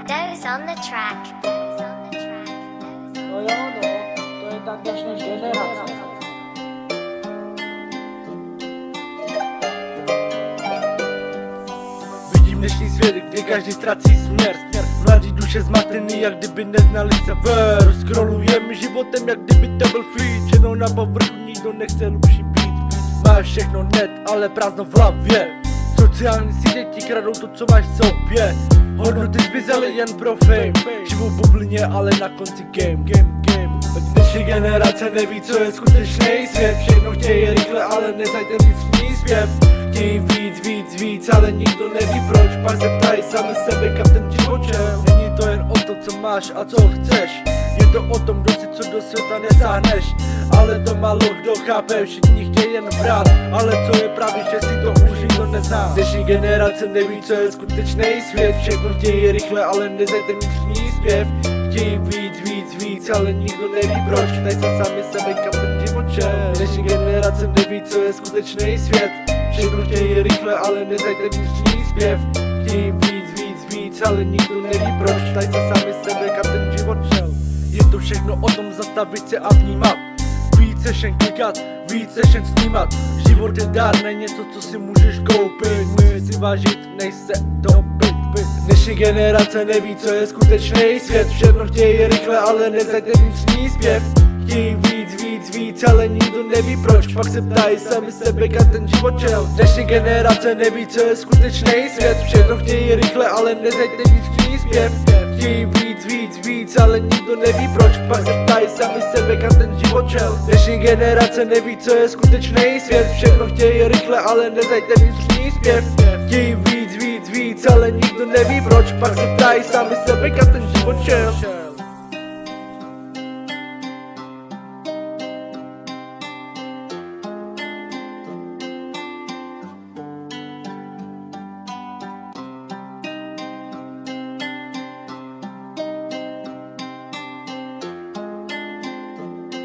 Doze on the track. No jo, no, to je ta dnešní generace. Vidím dnešní svět, kde každý ztrací směr. Mladí duše zmatený, jak kdyby neznali sever. Scrollujeme životem, jak kdyby to byl feed. Jenom na povrchu, nikdo nechce lepší být. Máš všechno net, ale prázdno v hlavě. Sociální sítě ti kradou to, co máš v sobě. Hodnoty zmizely jen pro fame. Živou v bublině, ale na konci game. Dnešní generace neví, co je skutečný svět. Všechno chtějí rychle, ale neznajte vnitřní zpěv. Chtějí víc, ale nikdo neví proč. Pak se ptají sami sebe, kam ten život šel. Není to jen o to, co máš a co chceš. Je to o tom, kdo si co do světa nesáhneš. Ale to málo kdo chápe, všichni chtějí jen brát. Ale co je pravý, že si to už nikdo nezná. Dnešní generace neví, co je skutečný svět. Všechno chtějí rychle, ale neznajte vnitřní zpěv. Chtějí víc, ale nikdo neví proč. Ptají se sami sebe, kam ten život šel. Dnešní generace neví, co je skutečný svět. Všechno chtějí rychle, ale neznajte vnitřní zpěv. Chtějí víc, ale nikdo neví proč. Ptají se sami sebe, kam ten život šel. Je to všechno o tom zastavit se a vnímat. Víc sešen klikat, víc sešen snímat. Život je dár, není něco, co si můžeš koupit. Musíš si vážit, než se topit. Dnešní generace neví, co je skutečný svět. Všechno chtějí rychle, ale neznajte vnitřní zpěv. Chtějí víc, ale nikdo neví proč. Pak se ptají sami sebe, kam ten život šel. Dnešní generace neví, co je skutečný svět. Všechno chtějí rychle, ale neznajte vnitřní zpěv. Chtějí víc, ale nikdo neví proč. Pak se ptají sami sebe, kam ten život šel. Dnešní generace neví, co je skutečný svět. Všechno chtějí rychle, ale neznajte vnitřní zpěv. Chtějí víc, ale nikdo neví proč. Pak se ptají sami sebe, kam ten život šel.